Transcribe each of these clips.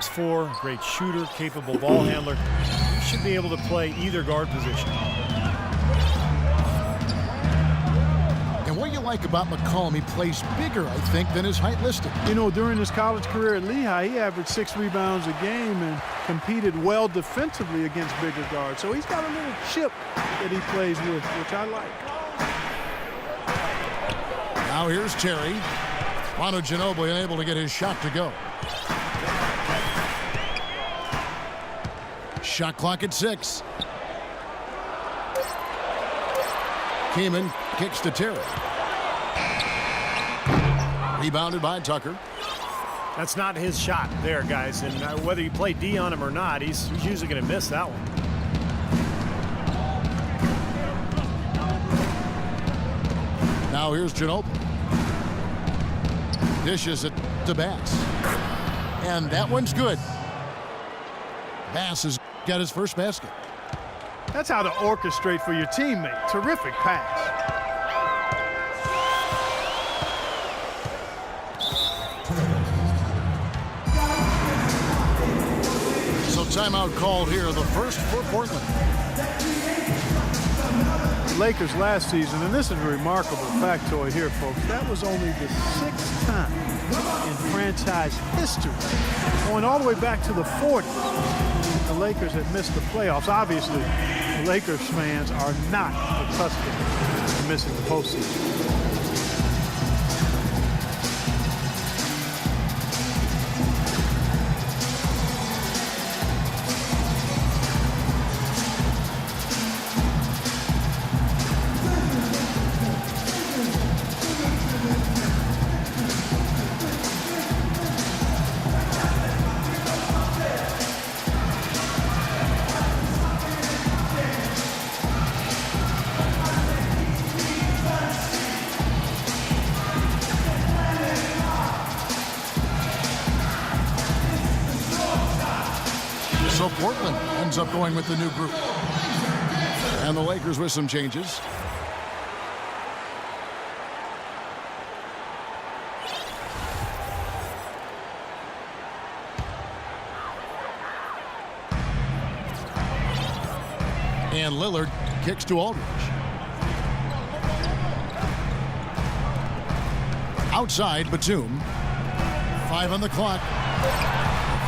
6'4", great shooter, capable ball handler. He should be able to play either guard position. And what you like about McCollum, he plays bigger, I think, than his height listed. You know, during his college career at Lehigh, he averaged 6 rebounds a game and competed well defensively against bigger guards. So he's got a little chip that he plays with, which I like. Now here's Terry. Manu Ginobili unable to get his shot to go. Shot clock at 6. Keeman kicks to Terry. Rebounded by Tucker. That's not his shot there, guys. And whether you play D on him or not, he's usually going to miss that one. Now here's Ginobili. Dishes it to Bass. And that one's good. Bass has got his first basket. That's how to orchestrate for your teammate. Terrific pass. So timeout called here, the first for Portland. Lakers last season, and this is a remarkable factoid here, folks. That was only the 6th time in franchise history, going all the way back to the 40s. The Lakers had missed the playoffs. Obviously, the Lakers fans are not accustomed to missing the postseason. So Portland ends up going with the new group. And the Lakers with some changes. And Lillard kicks to Aldridge. Outside, Batum. 5 on the clock.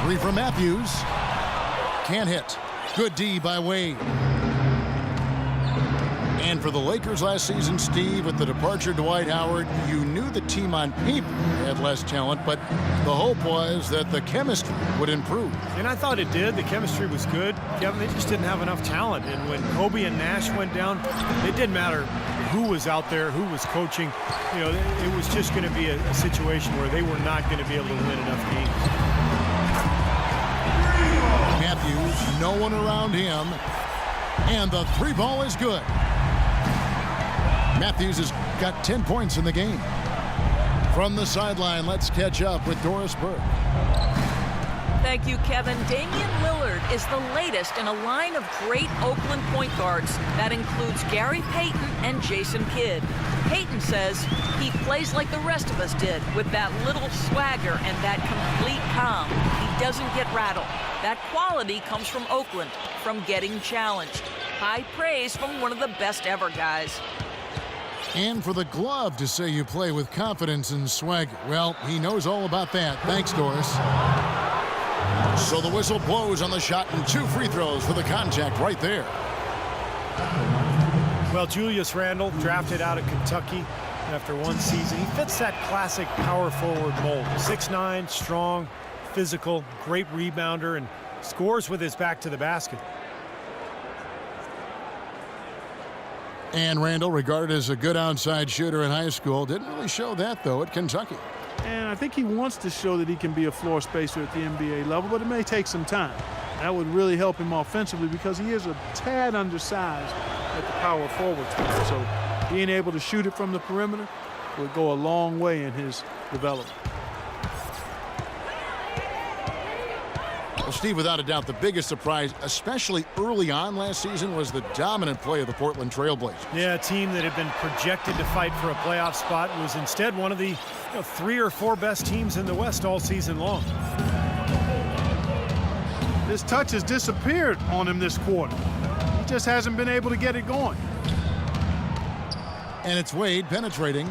3 from Matthews. Can't hit. Good D by Wade. And for the Lakers last season, Steve, with the departure of Dwight Howard, you knew the team on paper had less talent, but the hope was that the chemistry would improve. And I thought it did. The chemistry was good. Kevin, they just didn't have enough talent. And when Kobe and Nash went down, it didn't matter who was out there, who was coaching. You know, it was just going to be a situation where they were not going to be able to win enough games. Matthews, no one around him, and the 3 ball is good. Matthews has got 10 points in the game. From the sideline, let's catch up with Doris Burke. Thank you, Kevin. Damian Lillard is the latest in a line of great Oakland point guards. That includes Gary Payton and Jason Kidd. Payton says he plays like the rest of us did, with that little swagger and that complete calm. He doesn't get rattled. That quality comes from Oakland, from getting challenged. High praise from one of the best ever guys. And for the glove to say you play with confidence and swagger. Well, he knows all about that. Thanks, Doris. So the whistle blows on the shot and 2 free throws for the contact right there. Well, Julius Randle, drafted out of Kentucky after 1 season. He fits that classic power forward mold. 6'9", strong, physical, great rebounder, and scores with his back to the basket. And Randle, regarded as a good outside shooter in high school, didn't really show that, though, at Kentucky. And I think he wants to show that he can be a floor spacer at the NBA level, but it may take some time. That would really help him offensively because he is a tad undersized at the power forward spot. So being able to shoot it from the perimeter would go a long way in his development. Well, Steve, without a doubt, the biggest surprise, especially early on last season, was the dominant play of the Portland Trail Blazers. Yeah, a team that had been projected to fight for a playoff spot was instead one of the 3 or 4 best teams in the West all season long. His touch has disappeared on him this quarter. He just hasn't been able to get it going. And it's Wade penetrating.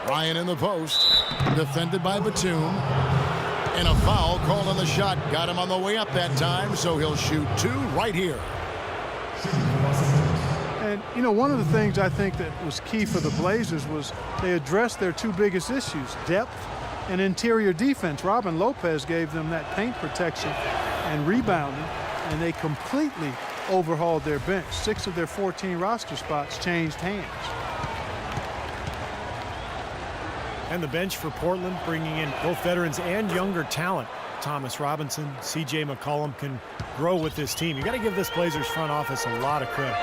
Ryan in the post. Defended by Batum. And a foul called on the shot. Got him on the way up that time, so he'll shoot 2 right here. And, you know, one of the things I think that was key for the Blazers was they addressed their 2 biggest issues, depth and interior defense. Robin Lopez gave them that paint protection and rebounding, and they completely overhauled their bench. 6 of their 14 roster spots changed hands. And the bench for Portland, bringing in both veterans and younger talent. Thomas Robinson, C.J. McCollum can grow with this team. You got to give this Blazers front office a lot of credit.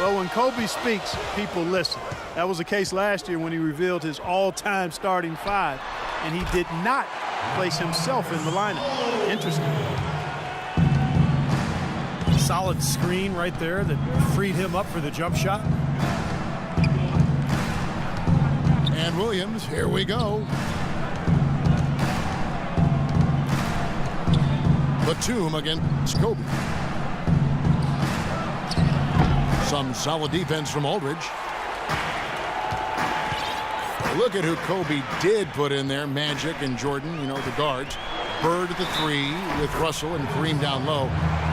Well, when Kobe speaks, people listen. That was the case last year when he revealed his all-time starting 5, and he did not place himself in the lineup. Interesting. Solid screen right there that freed him up for the jump shot. And Williams, here we go. Batum against Kobe. Some solid defense from Aldridge. Look at who Kobe did put in there. Magic and Jordan, you know, the guards. Bird at the 3 with Russell and Kareem down low.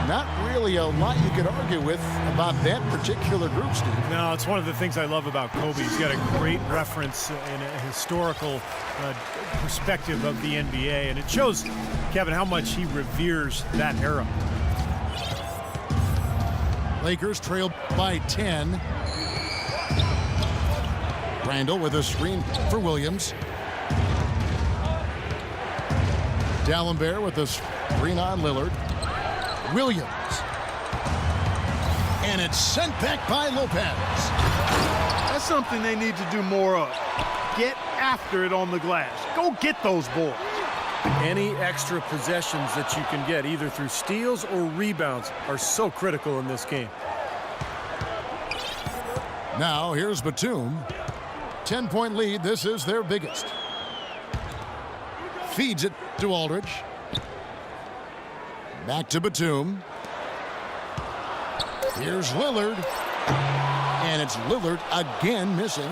Not really a lot you could argue with about that particular group, Steve. No, it's one of the things I love about Kobe. He's got a great reference and a historical perspective of the NBA, and it shows, Kevin, how much he reveres that era. Lakers trail by 10. Randall with a screen for Williams. Dallenberg with a screen on Lillard. Williams. And it's sent back by Lopez. That's something they need to do more of. Get after it on the glass. Go get those boards. Any extra possessions that you can get, either through steals or rebounds, are so critical in this game. Now here's Batum. 10-point lead. This is their biggest. Feeds it to Aldridge. Back to Batum. Here's Lillard. And it's Lillard again missing.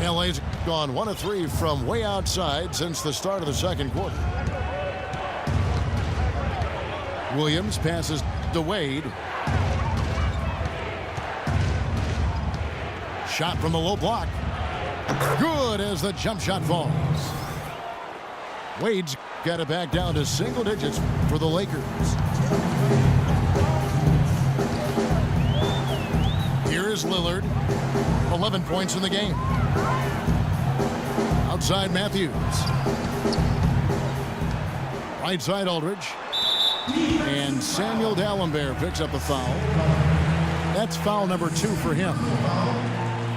LA's gone 1 of 3 from way outside since the start of the second quarter. Williams passes to Wade. Shot from the low block. Good as the jump shot falls. Wade's got it back down to single digits for the Lakers. Here is Lillard. 11 points in the game. Outside Matthews. Right side Aldridge. And Samuel Dallenberg picks up a foul. That's foul number 2 for him.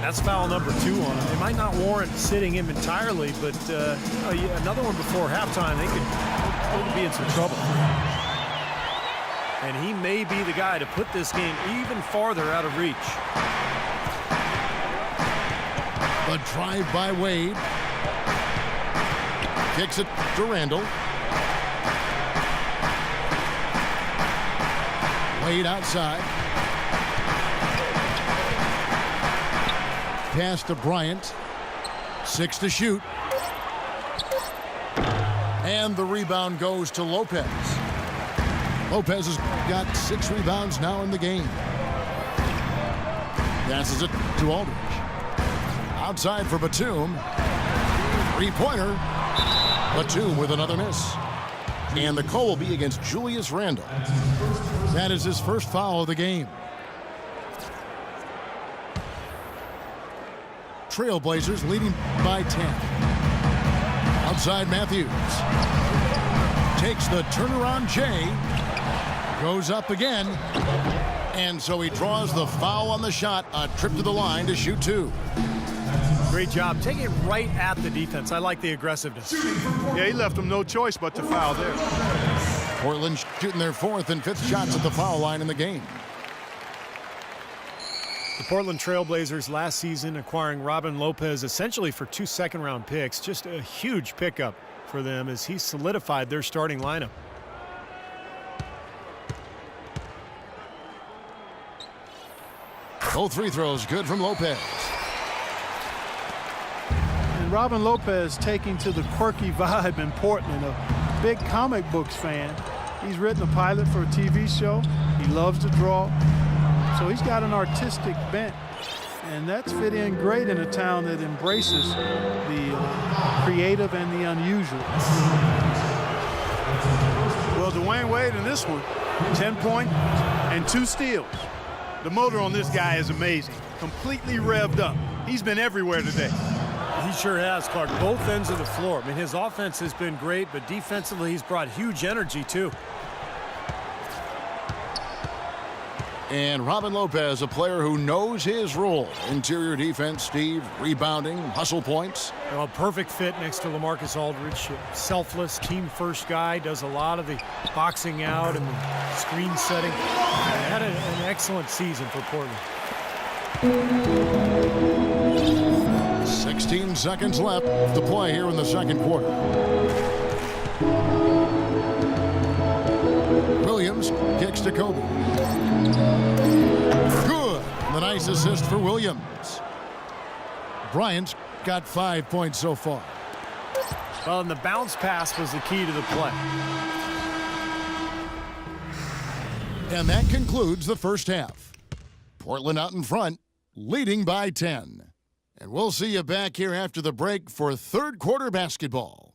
That's foul number 2 on him. It might not warrant sitting him entirely, but another one before halftime, they could be in some trouble. And he may be the guy to put this game even farther out of reach. The drive by Wade. Kicks it to Randall. Wade outside. Pass to Bryant. 6 to shoot. And the rebound goes to Lopez. Lopez has got 6 rebounds now in the game. Passes it to Aldridge. Outside for Batum. 3-pointer. Batum with another miss. And the call will be against Julius Randle. That is his first foul of the game. Trailblazers leading by 10. Outside Matthews. Takes the turnaround Jay. Goes up again. And so he draws the foul on the shot. A trip to the line to shoot 2. Great job. Taking it right at the defense. I like the aggressiveness. Yeah, he left them no choice but to foul there. Portland shooting their 4th and 5th shots at the foul line in the game. The Portland Trailblazers last season acquiring Robin Lopez essentially for 2 second-round picks. Just a huge pickup for them as he solidified their starting lineup. Both free throws good from Lopez. And Robin Lopez taking to the quirky vibe in Portland, a big comic books fan. He's written a pilot for a TV show. He loves to draw. So he's got an artistic bent. And that's fit in great in a town that embraces the creative and the unusual. Well, Dwayne Wade in this one, 10 points and 2 steals. The motor on this guy is amazing. Completely revved up. He's been everywhere today. He sure has, Clark. Both ends of the floor. I mean, his offense has been great, but defensively he's brought huge energy too. And Robin Lopez, a player who knows his role. Interior defense, Steve, rebounding, hustle points. Well, perfect fit next to LaMarcus Aldridge. Selfless, team-first guy, does a lot of the boxing out and the screen setting. Had an excellent season for Portland. 16 seconds left to play here in the second quarter. Williams kicks to Kobe. Good. The nice assist for Williams. Bryant's got 5 points so far. Well, and the bounce pass was the key to the play. And that concludes the first half. Portland out in front, leading by 10. And we'll see you back here after the break for third quarter basketball.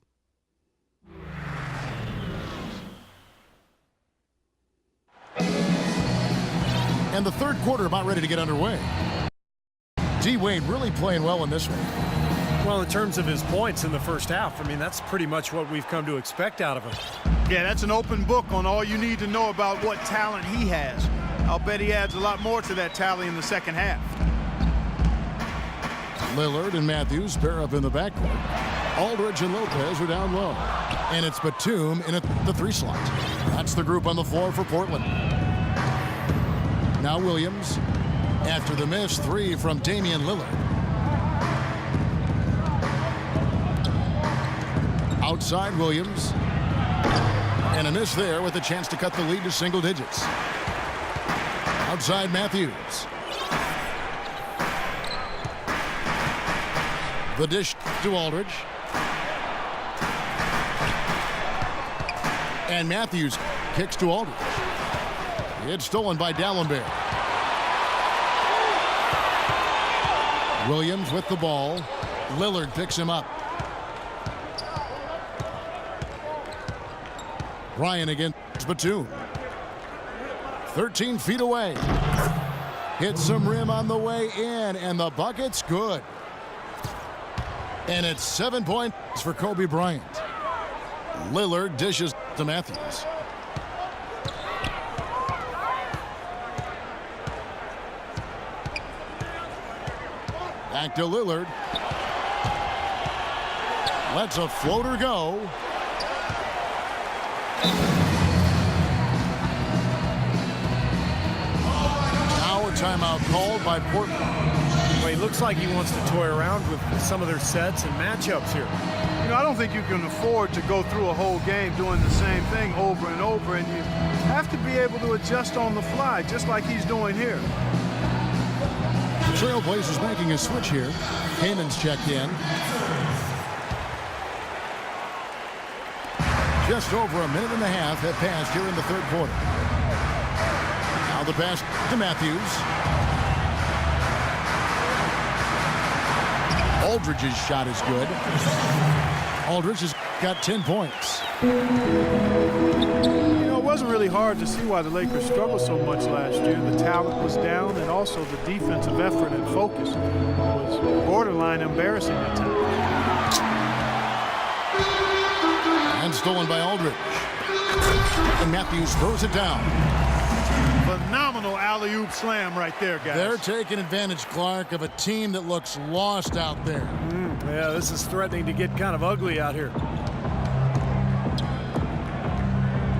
And the third quarter about ready to get underway. D-Wade really playing well in this one. Well, in terms of his points in the first half, I mean, that's pretty much what we've come to expect out of him. Yeah, that's an open book on all you need to know about what talent he has. I'll bet he adds a lot more to that tally in the second half. Lillard and Matthews pair up in the backcourt. Aldridge and Lopez are down low. And it's Batum in the 3 slot. That's the group on the floor for Portland. Now Williams after the missed 3 from Damian Lillard. Outside Williams. And a miss there with a chance to cut the lead to single digits. Outside Matthews. The dish to Aldridge. And Matthews kicks to Aldridge. It's stolen by Dallenberg. Williams with the ball. Lillard picks him up. Ryan against Batum. 13 feet away. Hits some rim on the way in, and the bucket's good. And it's 7 points for Kobe Bryant. Lillard dishes to Matthews. Back to Lillard. Lets a floater go. Now a timeout called by Portland. Well, he looks like he wants to toy around with some of their sets and matchups here. You know, I don't think you can afford to go through a whole game doing the same thing over and over, and you have to be able to adjust on the fly, just like he's doing here. The Trailblazers making a switch here. Hayman's checked in. Just over a minute and a half have passed here in the third quarter. Now the pass to Matthews. Aldridge's shot is good. Aldridge has got 10 points. You know, it wasn't really hard to see why the Lakers struggled so much last year. The talent was down, and also the defensive effort and focus was borderline embarrassing at times. And stolen by Aldridge. And Matthews throws it down. Phenomenal alley-oop slam right there, guys. They're taking advantage, Clark, of a team that looks lost out there. Yeah, this is threatening to get kind of ugly out here.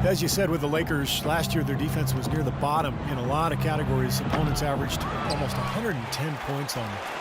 As you said with the Lakers, last year their defense was near the bottom in a lot of categories. Opponents averaged almost 110 points on them.